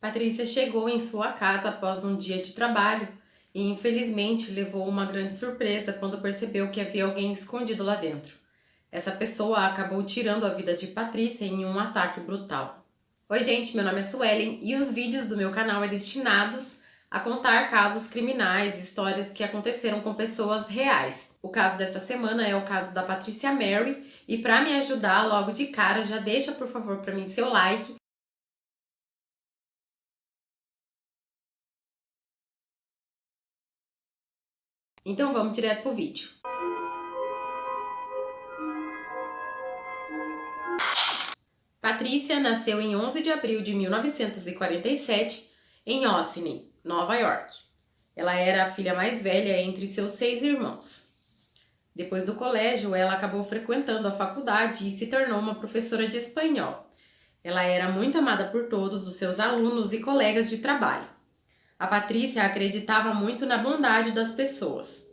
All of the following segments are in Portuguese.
Patrícia chegou em sua casa após um dia de trabalho e, infelizmente, levou uma grande surpresa quando percebeu que havia alguém escondido lá dentro. Essa pessoa acabou tirando a vida de Patrícia em um ataque brutal. Oi, gente, meu nome é Suelen e os vídeos do meu canal é destinados a contar casos criminais, histórias que aconteceram com pessoas reais. O caso dessa semana é o caso da Patrícia Mary e para me ajudar logo de cara, já deixa por favor para mim seu like. Então vamos direto pro vídeo. Patrícia nasceu em 11 de abril de 1947 em Osney, Nova York. Ela era a filha mais velha entre seus 6 irmãos. Depois do colégio, ela acabou frequentando a faculdade e se tornou uma professora de espanhol. Ela era muito amada por todos os seus alunos e colegas de trabalho. A Patrícia acreditava muito na bondade das pessoas.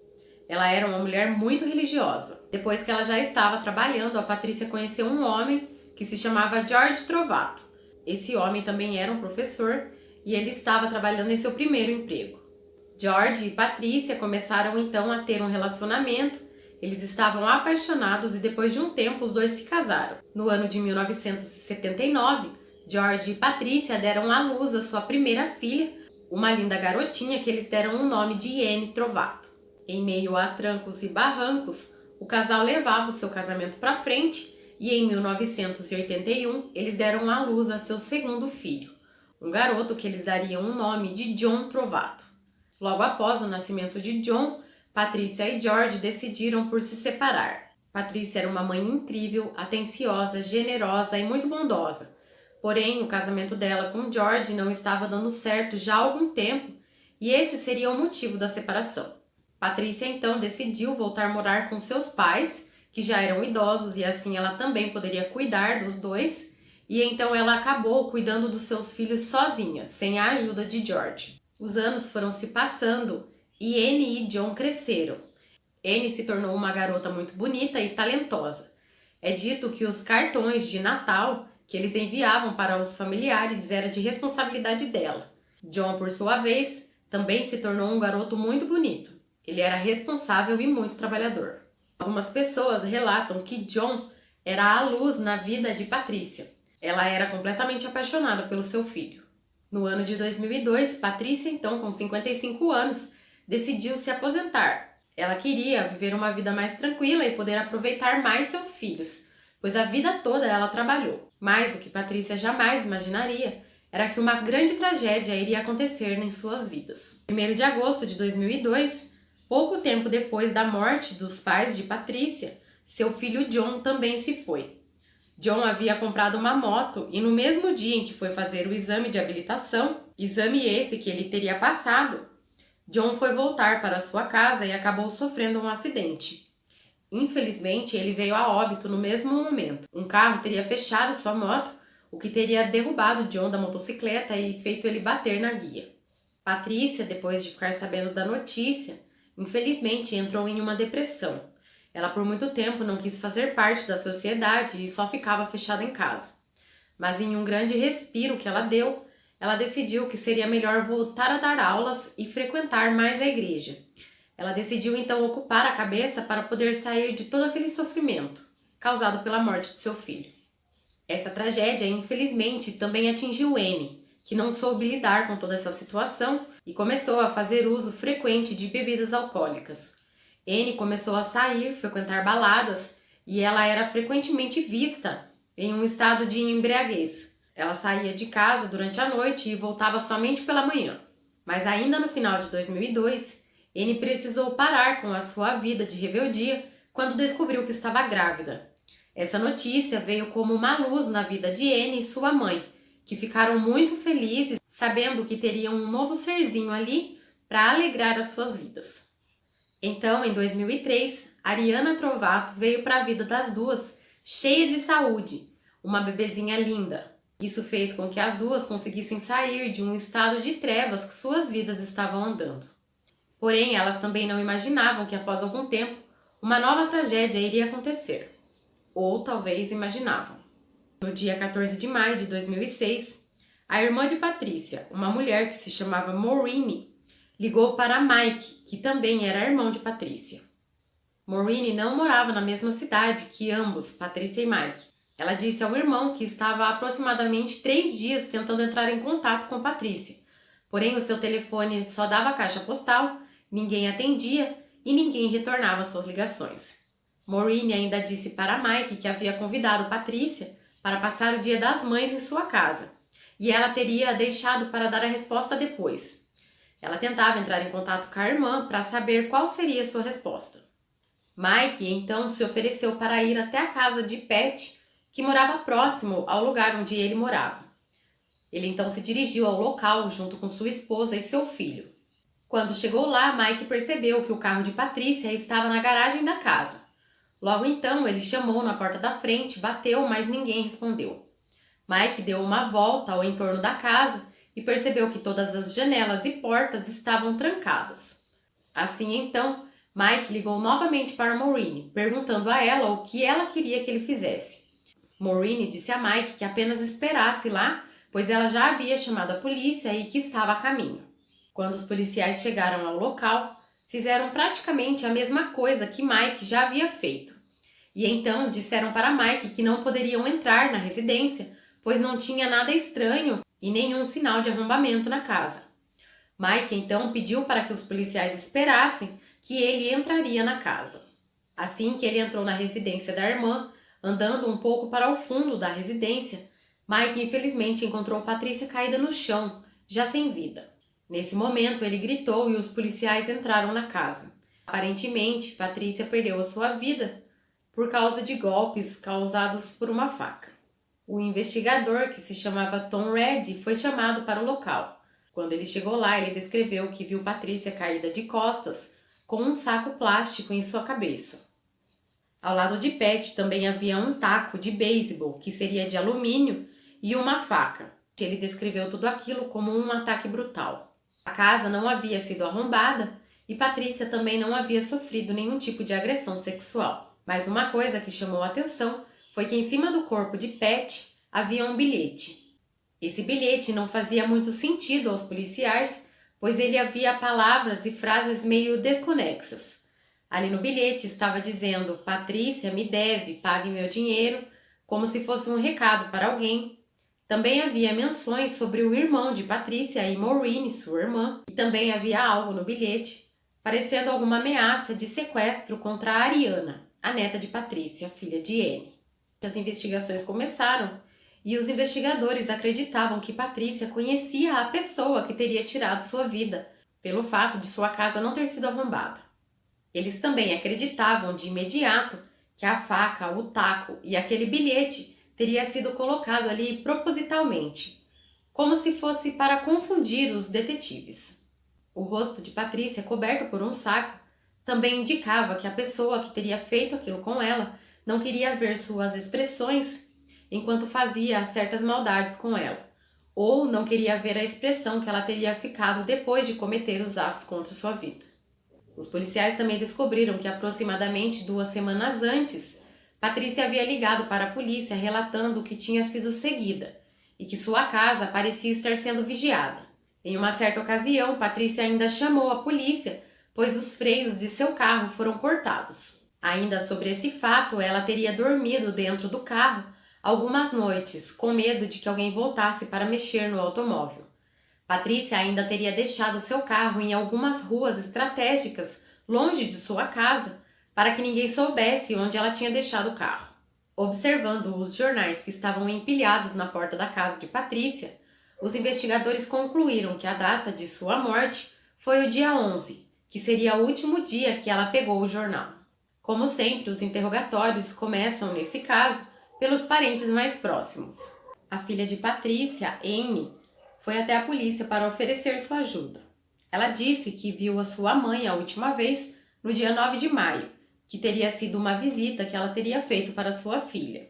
Ela era uma mulher muito religiosa. Depois que ela já estava trabalhando, a Patrícia conheceu um homem que se chamava George Trovato. Esse homem também era um professor e ele estava trabalhando em seu primeiro emprego. George e Patrícia começaram então a ter um relacionamento. Eles estavam apaixonados e depois de um tempo os dois se casaram. No ano de 1979, George e Patrícia deram à luz a sua primeira filha, uma linda garotinha que eles deram o nome de Anne Trovato. Em meio a trancos e barrancos, o casal levava o seu casamento para frente e em 1981 eles deram à luz a seu segundo filho, um garoto que eles dariam o nome de John Trovato. Logo após o nascimento de John, Patrícia e George decidiram por se separar. Patrícia era uma mãe incrível, atenciosa, generosa e muito bondosa. Porém, o casamento dela com George não estava dando certo já há algum tempo e esse seria o motivo da separação. Patrícia então decidiu voltar a morar com seus pais, que já eram idosos e assim ela também poderia cuidar dos dois, e então ela acabou cuidando dos seus filhos sozinha, sem a ajuda de George. Os anos foram se passando e Anne e John cresceram. Anne se tornou uma garota muito bonita e talentosa. É dito que os cartões de Natal que eles enviavam para os familiares era de responsabilidade dela. John, por sua vez, também se tornou um garoto muito bonito. Ele era responsável e muito trabalhador. Algumas pessoas relatam que John era a luz na vida de Patrícia. Ela era completamente apaixonada pelo seu filho. No ano de 2002, Patrícia, então com 55 anos, decidiu se aposentar. Ela queria viver uma vida mais tranquila e poder aproveitar mais seus filhos, pois a vida toda ela trabalhou. Mas o que Patrícia jamais imaginaria era que uma grande tragédia iria acontecer em suas vidas. 1º de agosto de 2002, pouco tempo depois da morte dos pais de Patrícia, seu filho John também se foi. John havia comprado uma moto e no mesmo dia em que foi fazer o exame de habilitação, exame esse que ele teria passado, John foi voltar para sua casa e acabou sofrendo um acidente. Infelizmente, ele veio a óbito no mesmo momento. Um carro teria fechado sua moto, o que teria derrubado John da motocicleta e feito ele bater na guia. Patrícia, depois de ficar sabendo da notícia, infelizmente entrou em uma depressão. Ela por muito tempo não quis fazer parte da sociedade e só ficava fechada em casa. Mas em um grande respiro que ela deu, ela decidiu que seria melhor voltar a dar aulas e frequentar mais a igreja. Ela decidiu então ocupar a cabeça para poder sair de todo aquele sofrimento causado pela morte de seu filho. Essa tragédia, infelizmente, também atingiu Anne, que não soube lidar com toda essa situação e começou a fazer uso frequente de bebidas alcoólicas. Anne começou a sair, frequentar baladas e ela era frequentemente vista em um estado de embriaguez. Ela saía de casa durante a noite e voltava somente pela manhã. Mas ainda no final de 2002, Anne precisou parar com a sua vida de rebeldia quando descobriu que estava grávida. Essa notícia veio como uma luz na vida de Anne e sua mãe, que ficaram muito felizes sabendo que teriam um novo serzinho ali para alegrar as suas vidas. Então, em 2003, Ariana Trovato veio para a vida das duas, cheia de saúde, uma bebezinha linda. Isso fez com que as duas conseguissem sair de um estado de trevas que suas vidas estavam andando. Porém, elas também não imaginavam que após algum tempo, uma nova tragédia iria acontecer. Ou talvez imaginavam. No dia 14 de maio de 2006, A irmã de Patrícia, uma mulher que se chamava Maureen, ligou para Mike, que também era irmão de Patrícia. Maureen não morava na mesma cidade que ambos, Patrícia e Mike. Ela disse ao irmão que estava há aproximadamente 3 dias tentando entrar em contato com Patrícia. Porém, o seu telefone só dava caixa postal, ninguém atendia e ninguém retornava suas ligações. Maureen ainda disse para Mike que havia convidado Patrícia para passar o Dia das Mães em sua casa e ela teria deixado para dar a resposta depois. Ela tentava entrar em contato com a irmã para saber qual seria a sua resposta. Mike então se ofereceu para ir até a casa de Pat, que morava próximo ao lugar onde ele morava. Ele então se dirigiu ao local junto com sua esposa e seu filho. Quando chegou lá, Mike percebeu que o carro de Patrícia estava na garagem da casa. Logo então, ele chamou na porta da frente, bateu, mas ninguém respondeu. Mike deu uma volta ao entorno da casa e percebeu que todas as janelas e portas estavam trancadas. Assim então, Mike ligou novamente para Maureen, perguntando a ela o que ela queria que ele fizesse. Maureen disse a Mike que apenas esperasse lá, pois ela já havia chamado a polícia e que estava a caminho. Quando os policiais chegaram ao local, fizeram praticamente a mesma coisa que Mike já havia feito. E então disseram para Mike que não poderiam entrar na residência, pois não tinha nada estranho e nenhum sinal de arrombamento na casa. Mike então pediu para que os policiais esperassem que ele entraria na casa. Assim que ele entrou na residência da irmã, andando um pouco para o fundo da residência, Mike infelizmente encontrou Patrícia caída no chão, já sem vida. Nesse momento ele gritou e os policiais entraram na casa. Aparentemente, Patrícia perdeu a sua vida por causa de golpes causados por uma faca. O investigador, que se chamava Tom Reddy, foi chamado para o local. Quando ele chegou lá, ele descreveu que viu Patrícia caída de costas com um saco plástico em sua cabeça. Ao lado de Pat também havia um taco de beisebol, que seria de alumínio, e uma faca. Ele descreveu tudo aquilo como um ataque brutal. A casa não havia sido arrombada e Patrícia também não havia sofrido nenhum tipo de agressão sexual. Mas uma coisa que chamou a atenção foi que em cima do corpo de Pat havia um bilhete. Esse bilhete não fazia muito sentido aos policiais, pois ele havia palavras e frases meio desconexas. Ali no bilhete estava dizendo: Patrícia me deve, pague meu dinheiro, como se fosse um recado para alguém. Também havia menções sobre o irmão de Patrícia e Maureen, sua irmã, e também havia algo no bilhete, parecendo alguma ameaça de sequestro contra a Ariana, a neta de Patrícia, filha de Anne. As investigações começaram e os investigadores acreditavam que Patrícia conhecia a pessoa que teria tirado sua vida, pelo fato de sua casa não ter sido arrombada. Eles também acreditavam de imediato que a faca, o taco e aquele bilhete teria sido colocado ali propositalmente, como se fosse para confundir os detetives. O rosto de Patrícia, coberto por um saco, também indicava que a pessoa que teria feito aquilo com ela não queria ver suas expressões enquanto fazia certas maldades com ela, ou não queria ver a expressão que ela teria ficado depois de cometer os atos contra sua vida. Os policiais também descobriram que aproximadamente 2 semanas antes, Patrícia havia ligado para a polícia relatando que tinha sido seguida e que sua casa parecia estar sendo vigiada. Em uma certa ocasião, Patrícia ainda chamou a polícia, pois os freios de seu carro foram cortados. Ainda sobre esse fato, ela teria dormido dentro do carro algumas noites, com medo de que alguém voltasse para mexer no automóvel. Patrícia ainda teria deixado seu carro em algumas ruas estratégicas, longe de sua casa, para que ninguém soubesse onde ela tinha deixado o carro. Observando os jornais que estavam empilhados na porta da casa de Patrícia, os investigadores concluíram que a data de sua morte foi o dia 11, que seria o último dia que ela pegou o jornal. Como sempre, os interrogatórios começam, nesse caso, pelos parentes mais próximos. A filha de Patrícia, Anne, foi até a polícia para oferecer sua ajuda. Ela disse que viu a sua mãe a última vez no dia 9 de maio, que teria sido uma visita que ela teria feito para sua filha.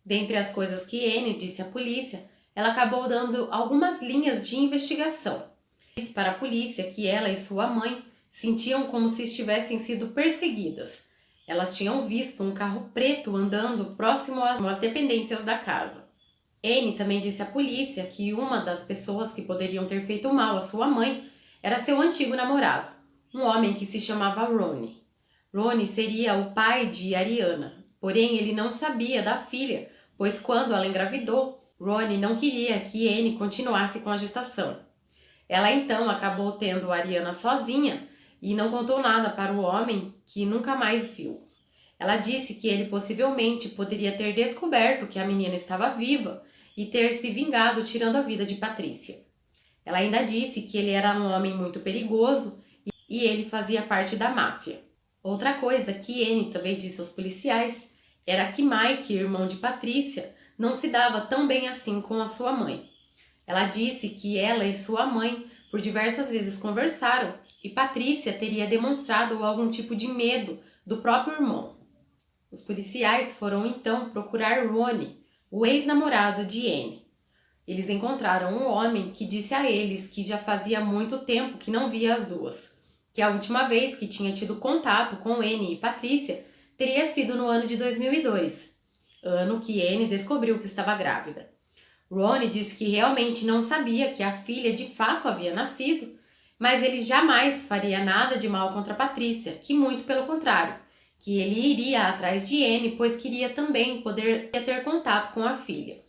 Dentre as coisas que Anne disse à polícia, ela acabou dando algumas linhas de investigação. Disse para a polícia que ela e sua mãe sentiam como se estivessem sido perseguidas. Elas tinham visto um carro preto andando próximo às dependências da casa. Anne também disse à polícia que uma das pessoas que poderiam ter feito mal à sua mãe era seu antigo namorado, um homem que se chamava Ronnie. Ronnie seria o pai de Ariana, porém ele não sabia da filha, pois quando ela engravidou, Ronnie não queria que Anne continuasse com a gestação. Ela então acabou tendo Ariana sozinha e não contou nada para o homem, que nunca mais viu. Ela disse que ele possivelmente poderia ter descoberto que a menina estava viva e ter se vingado tirando a vida de Patrícia. Ela ainda disse que ele era um homem muito perigoso e ele fazia parte da máfia. Outra coisa que Anne também disse aos policiais era que Mike, irmão de Patrícia, não se dava tão bem assim com a sua mãe. Ela disse que ela e sua mãe por diversas vezes conversaram e Patrícia teria demonstrado algum tipo de medo do próprio irmão. Os policiais foram então procurar Ronnie, o ex-namorado de Anne. Eles encontraram um homem que disse a eles que já fazia muito tempo que não via as duas, que a última vez que tinha tido contato com Anne e Patrícia teria sido no ano de 2002, ano que Anne descobriu que estava grávida. Ronnie disse que realmente não sabia que a filha de fato havia nascido, mas ele jamais faria nada de mal contra Patrícia, que muito pelo contrário, que ele iria atrás de Anne, pois queria também poder ter contato com a filha.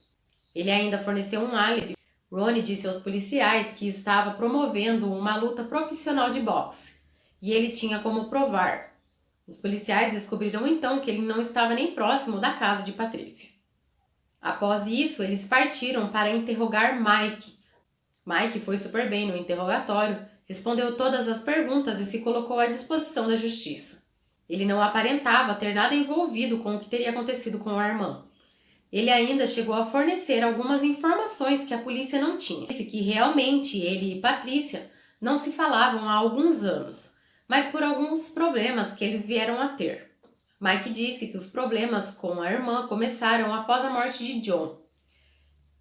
Ele ainda forneceu um álibi. Ronnie disse aos policiais que estava promovendo uma luta profissional de boxe, e ele tinha como provar. Os policiais descobriram então que ele não estava nem próximo da casa de Patrícia. Após isso, eles partiram para interrogar Mike. Mike foi super bem no interrogatório, respondeu todas as perguntas e se colocou à disposição da justiça. Ele não aparentava ter nada envolvido com o que teria acontecido com a irmã. Ele ainda chegou a fornecer algumas informações que a polícia não tinha. Disse que realmente ele e Patrícia não se falavam há alguns anos, mas por alguns problemas que eles vieram a ter. Mike disse que os problemas com a irmã começaram após a morte de John.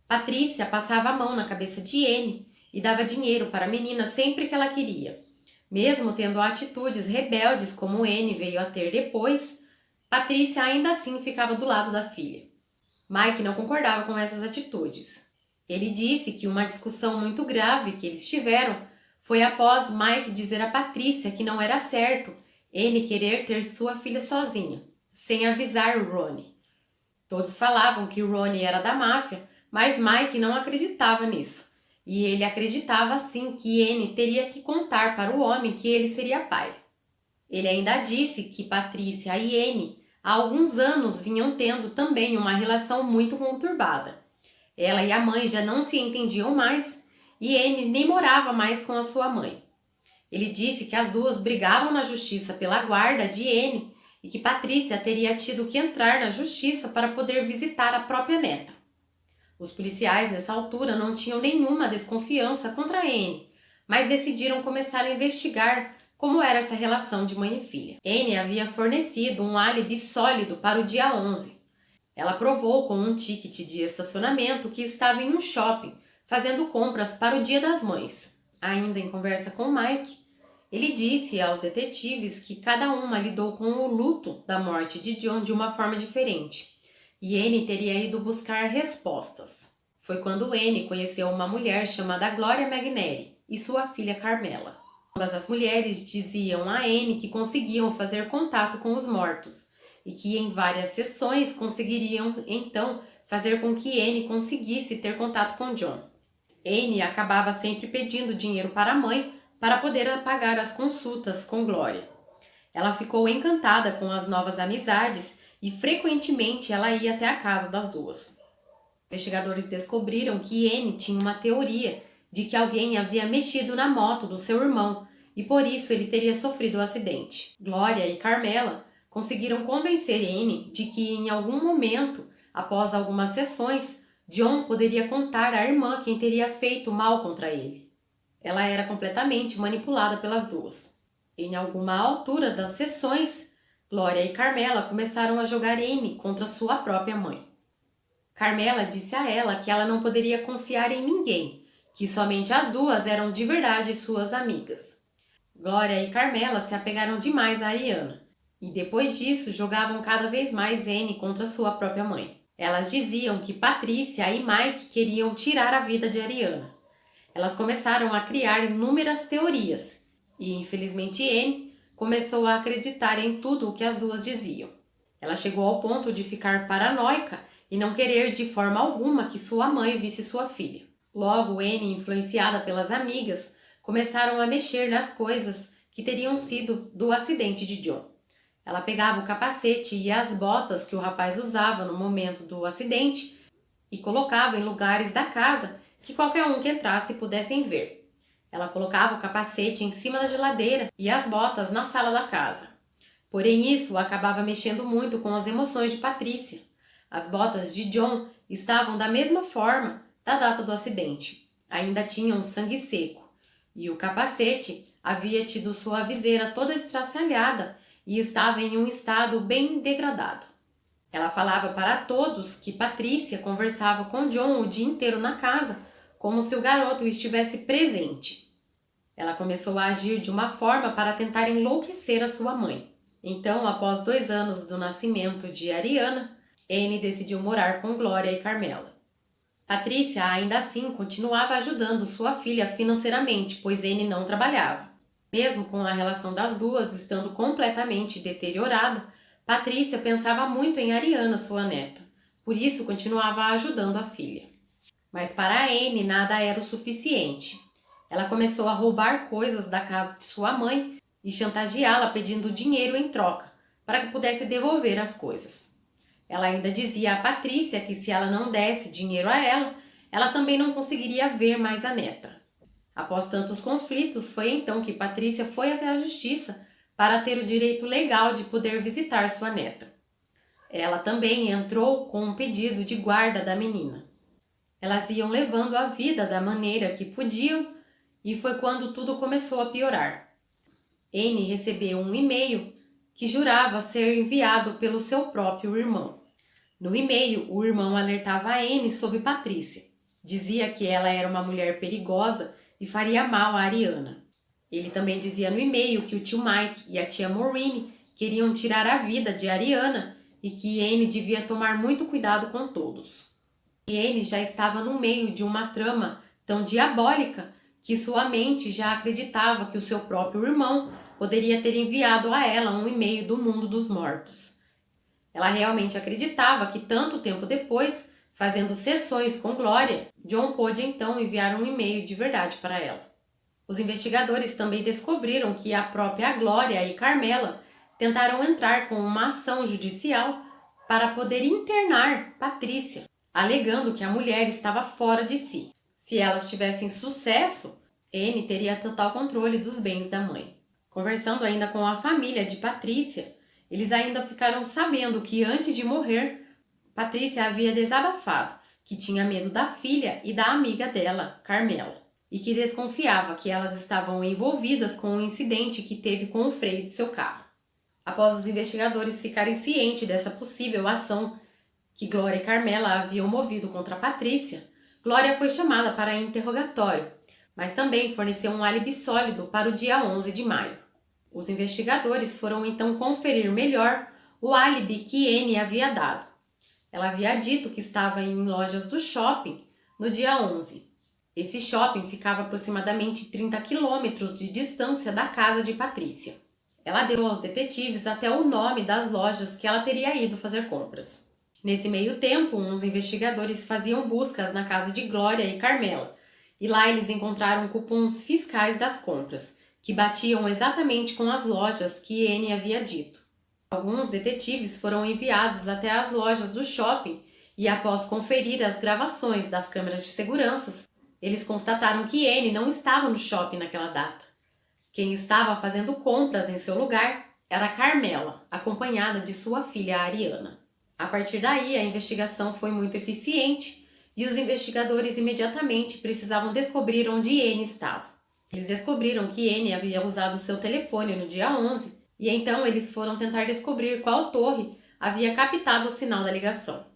Patrícia passava a mão na cabeça de Anne e dava dinheiro para a menina sempre que ela queria. Mesmo tendo atitudes rebeldes como Anne veio a ter depois, Patrícia ainda assim ficava do lado da filha. Mike não concordava com essas atitudes. Ele disse que uma discussão muito grave que eles tiveram foi após Mike dizer a Patrícia que não era certo Anne querer ter sua filha sozinha, sem avisar Ronnie. Todos falavam que Ronnie era da máfia, mas Mike não acreditava nisso. E ele acreditava sim que Anne teria que contar para o homem que ele seria pai. Ele ainda disse que Patrícia e Anne há alguns anos vinham tendo também uma relação muito conturbada. Ela e a mãe já não se entendiam mais e Anne nem morava mais com a sua mãe. Ele disse que as duas brigavam na justiça pela guarda de Anne e que Patrícia teria tido que entrar na justiça para poder visitar a própria neta. Os policiais nessa altura não tinham nenhuma desconfiança contra Anne, mas decidiram começar a investigar como era essa relação de mãe e filha. Anne havia fornecido um álibi sólido para o dia 11. Ela provou com um ticket de estacionamento que estava em um shopping, fazendo compras para o Dia das Mães. Ainda em conversa com Mike, ele disse aos detetives que cada uma lidou com o luto da morte de John de uma forma diferente. E Anne teria ido buscar respostas. Foi quando Anne conheceu uma mulher chamada Gloria Magneri e sua filha Carmela. Ambas as mulheres diziam a Anne que conseguiam fazer contato com os mortos e que em várias sessões conseguiriam então fazer com que Anne conseguisse ter contato com John. Anne acabava sempre pedindo dinheiro para a mãe para poder pagar as consultas com Gloria. Ela ficou encantada com as novas amizades e frequentemente ela ia até a casa das duas. Investigadores descobriram que Anne tinha uma teoria de que alguém havia mexido na moto do seu irmão e por isso ele teria sofrido o acidente. Gloria e Carmela conseguiram convencer Anne de que em algum momento, após algumas sessões, John poderia contar à irmã quem teria feito mal contra ele. Ela era completamente manipulada pelas duas. Em alguma altura das sessões, Gloria e Carmela começaram a jogar Anne contra sua própria mãe. Carmela disse a ela que ela não poderia confiar em ninguém, que somente as duas eram de verdade suas amigas. Gloria e Carmela se apegaram demais a Ariana, e depois disso jogavam cada vez mais Anne contra sua própria mãe. Elas diziam que Patrícia e Mike queriam tirar a vida de Ariana. Elas começaram a criar inúmeras teorias e, infelizmente, Anne começou a acreditar em tudo o que as duas diziam. Ela chegou ao ponto de ficar paranoica e não querer de forma alguma que sua mãe visse sua filha. Logo, Anne, influenciada pelas amigas, começaram a mexer nas coisas que teriam sido do acidente de John. Ela pegava o capacete e as botas que o rapaz usava no momento do acidente e colocava em lugares da casa que qualquer um que entrasse pudessem ver. Ela colocava o capacete em cima da geladeira e as botas na sala da casa. Porém, isso acabava mexendo muito com as emoções de Patrícia. As botas de John estavam da mesma forma da data do acidente. Ainda tinham sangue seco. E o capacete havia tido sua viseira toda estraçalhada e estava em um estado bem degradado. Ela falava para todos que Patrícia conversava com John o dia inteiro na casa, como se o garoto estivesse presente. Ela começou a agir de uma forma para tentar enlouquecer a sua mãe. Então, após 2 anos do nascimento de Ariana, Anne decidiu morar com Glória e Carmela. Patrícia, ainda assim, continuava ajudando sua filha financeiramente, pois Anne não trabalhava. Mesmo com a relação das duas estando completamente deteriorada, Patrícia pensava muito em Ariana, sua neta. Por isso, continuava ajudando a filha. Mas para Anne, nada era o suficiente. Ela começou a roubar coisas da casa de sua mãe e chantageá-la pedindo dinheiro em troca, para que pudesse devolver as coisas. Ela ainda dizia a Patrícia que se ela não desse dinheiro a ela, ela também não conseguiria ver mais a neta. Após tantos conflitos, foi então que Patrícia foi até a justiça para ter o direito legal de poder visitar sua neta. Ela também entrou com um pedido de guarda da menina. Elas iam levando a vida da maneira que podiam e foi quando tudo começou a piorar. Anne recebeu um e-mail que jurava ser enviado pelo seu próprio irmão. No e-mail, o irmão alertava a Anne sobre Patrícia. Dizia que ela era uma mulher perigosa e faria mal a Ariana. Ele também dizia no e-mail que o tio Mike e a tia Maureen queriam tirar a vida de Ariana e que Anne devia tomar muito cuidado com todos. E Anne já estava no meio de uma trama tão diabólica que sua mente já acreditava que o seu próprio irmão poderia ter enviado a ela um e-mail do mundo dos mortos. Ela realmente acreditava que tanto tempo depois, fazendo sessões com Glória, John pôde então enviar um e-mail de verdade para ela. Os investigadores também descobriram que a própria Glória e Carmela tentaram entrar com uma ação judicial para poder internar Patrícia, alegando que a mulher estava fora de si. Se elas tivessem sucesso, Anne teria total controle dos bens da mãe. Conversando ainda com a família de Patrícia, eles ainda ficaram sabendo que antes de morrer, Patrícia havia desabafado que tinha medo da filha e da amiga dela, Carmela, e que desconfiava que elas estavam envolvidas com o incidente que teve com o freio de seu carro. Após os investigadores ficarem cientes dessa possível ação que Glória e Carmela haviam movido contra Patrícia, Glória foi chamada para interrogatório, mas também forneceu um álibi sólido para o dia 11 de maio. Os investigadores foram então conferir melhor o álibi que Anne havia dado. Ela havia dito que estava em lojas do shopping no dia 11. Esse shopping ficava aproximadamente 30 quilômetros de distância da casa de Patrícia. Ela deu aos detetives até o nome das lojas que ela teria ido fazer compras. Nesse meio tempo, uns investigadores faziam buscas na casa de Glória e Carmela, e lá eles encontraram cupons fiscais das compras, que batiam exatamente com as lojas que Anne havia dito. Alguns detetives foram enviados até as lojas do shopping e, após conferir as gravações das câmeras de segurança, eles constataram que Anne não estava no shopping naquela data. Quem estava fazendo compras em seu lugar era Carmela, acompanhada de sua filha Ariana. A partir daí, a investigação foi muito eficiente e os investigadores imediatamente precisavam descobrir onde Anne estava. Eles descobriram que Anne havia usado seu telefone no dia 11 e então eles foram tentar descobrir qual torre havia captado o sinal da ligação.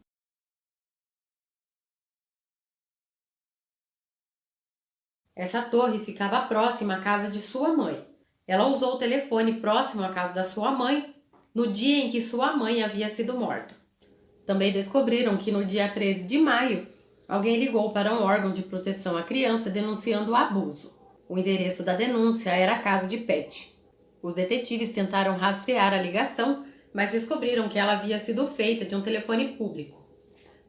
Essa torre ficava próxima à casa de sua mãe. Ela usou o telefone próximo à casa da sua mãe no dia em que sua mãe havia sido morta. Também descobriram que no dia 13 de maio, alguém ligou para um órgão de proteção à criança denunciando o abuso. O endereço da denúncia era a casa de Pat. Os detetives tentaram rastrear a ligação, mas descobriram que ela havia sido feita de um telefone público.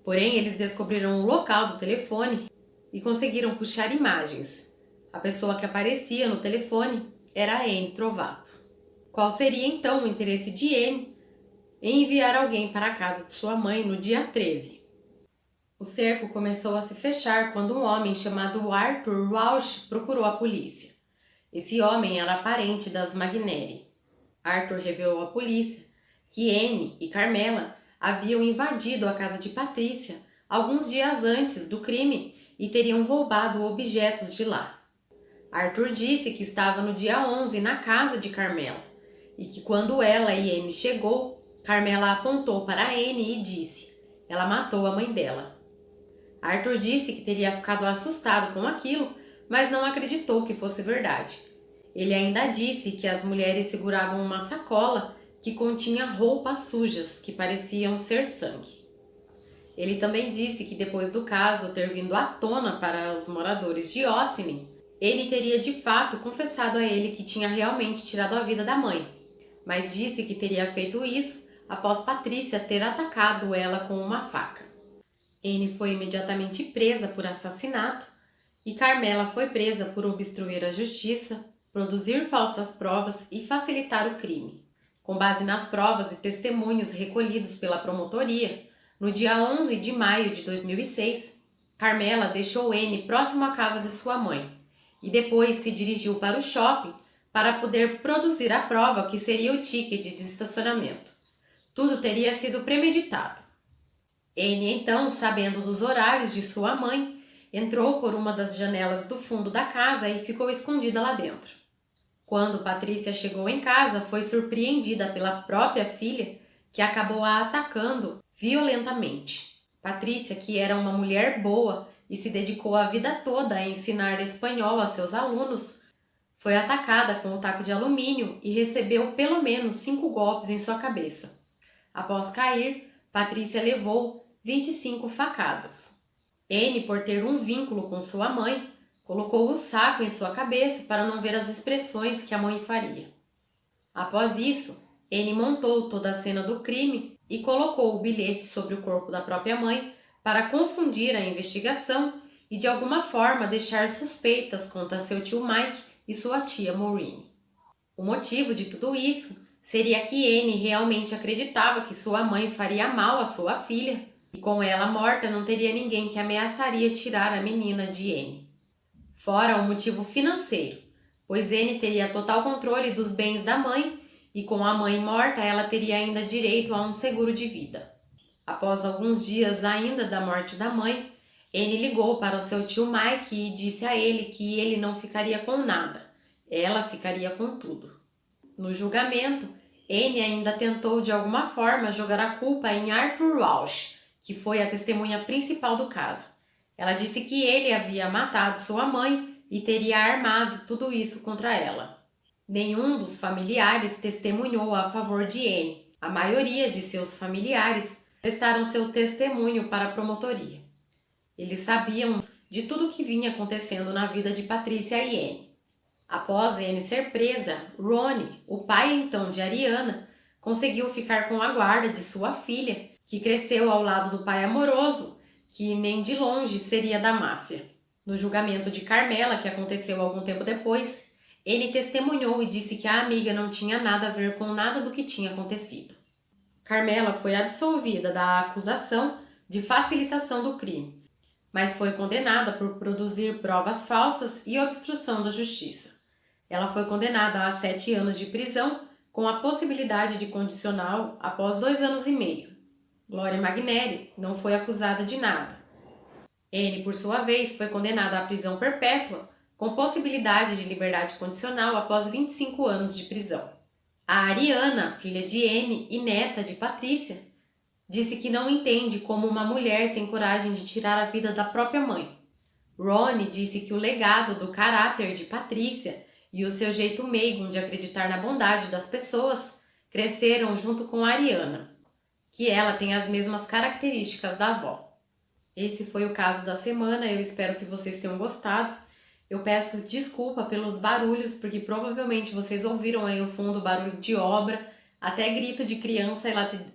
Porém, eles descobriram o local do telefone e conseguiram puxar imagens. A pessoa que aparecia no telefone era a Anne Trovato. Qual seria então o interesse de Anne em enviar alguém para a casa de sua mãe no dia 13? O cerco começou a se fechar quando um homem chamado Arthur Walsh procurou a polícia. Esse homem era parente das Magneri. Arthur revelou à polícia que Anne e Carmela haviam invadido a casa de Patrícia alguns dias antes do crime e teriam roubado objetos de lá. Arthur disse que estava no dia 11 na casa de Carmela e que quando ela e Anne chegou, Carmela apontou para Anne e disse: "Ela matou a mãe dela." Arthur disse que teria ficado assustado com aquilo, mas não acreditou que fosse verdade. Ele ainda disse que as mulheres seguravam uma sacola que continha roupas sujas que pareciam ser sangue. Ele também disse que depois do caso ter vindo à tona para os moradores de Ossining, ele teria de fato confessado a ele que tinha realmente tirado a vida da mãe, mas disse que teria feito isso após Patrícia ter atacado ela com uma faca. Anne foi imediatamente presa por assassinato e Carmela foi presa por obstruir a justiça, produzir falsas provas e facilitar o crime. Com base nas provas e testemunhos recolhidos pela promotoria, no dia 11 de maio de 2006, Carmela deixou Anne próximo à casa de sua mãe e depois se dirigiu para o shopping para poder produzir a prova que seria o ticket de estacionamento. Tudo teria sido premeditado. Anne, então, sabendo dos horários de sua mãe, entrou por uma das janelas do fundo da casa e ficou escondida lá dentro. Quando Patrícia chegou em casa, foi surpreendida pela própria filha, que acabou a atacando violentamente. Patrícia, que era uma mulher boa e se dedicou a vida toda a ensinar espanhol a seus alunos, foi atacada com um taco de alumínio e recebeu pelo menos 5 golpes em sua cabeça. Após cair, Patrícia levou 25 facadas. Anne, por ter um vínculo com sua mãe, colocou o saco em sua cabeça para não ver as expressões que a mãe faria. Após isso, Anne montou toda a cena do crime e colocou o bilhete sobre o corpo da própria mãe para confundir a investigação e de alguma forma deixar suspeitas contra seu tio Mike e sua tia Maureen. O motivo de tudo isso seria que Anne realmente acreditava que sua mãe faria mal à sua filha e com ela morta não teria ninguém que ameaçaria tirar a menina de Anne. Fora o motivo financeiro, pois Anne teria total controle dos bens da mãe e com a mãe morta ela teria ainda direito a um seguro de vida. Após alguns dias ainda da morte da mãe, Anne ligou para o seu tio Mike e disse a ele que ele não ficaria com nada, ela ficaria com tudo. No julgamento, Anne ainda tentou de alguma forma jogar a culpa em Arthur Walsh, que foi a testemunha principal do caso. Ela disse que ele havia matado sua mãe e teria armado tudo isso contra ela. Nenhum dos familiares testemunhou a favor de Anne. A maioria de seus familiares prestaram seu testemunho para a promotoria. Eles sabiam de tudo o que vinha acontecendo na vida de Patrícia e Anne. Após Anne ser presa, Ronnie, o pai então de Ariana, conseguiu ficar com a guarda de sua filha, que cresceu ao lado do pai amoroso, que nem de longe seria da máfia. No julgamento de Carmela, que aconteceu algum tempo depois, Anne testemunhou e disse que a amiga não tinha nada a ver com nada do que tinha acontecido. Carmela foi absolvida da acusação de facilitação do crime, mas foi condenada por produzir provas falsas e obstrução da justiça. Ela foi condenada a 7 anos de prisão, com a possibilidade de condicional após 2 anos e meio. Gloria Magneri não foi acusada de nada. Anne, por sua vez, foi condenada à prisão perpétua, com possibilidade de liberdade condicional após 25 anos de prisão. A Ariana, filha de Anne e neta de Patrícia, disse que não entende como uma mulher tem coragem de tirar a vida da própria mãe. Ronnie disse que o legado do caráter de Patrícia e o seu jeito meigo de acreditar na bondade das pessoas cresceram junto com Ariana. que ela tem as mesmas características da avó. Esse foi o caso da semana, eu espero que vocês tenham gostado. Eu peço desculpa pelos barulhos, porque provavelmente vocês ouviram aí no fundo barulho de obra, até grito de criança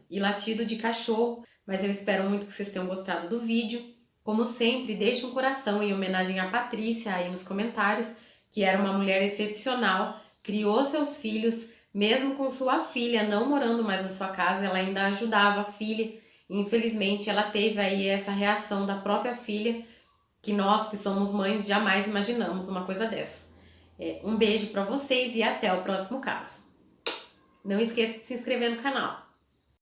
e latido de cachorro, mas eu espero muito que vocês tenham gostado do vídeo. Como sempre, deixe um coração em homenagem à Patrícia aí nos comentários, que era uma mulher excepcional, criou seus filhos, mesmo com sua filha não morando mais na sua casa, ela ainda ajudava a filha. Infelizmente, ela teve aí essa reação da própria filha, que nós que somos mães jamais imaginamos uma coisa dessa. Um beijo para vocês e até o próximo caso. Não esqueça de se inscrever no canal.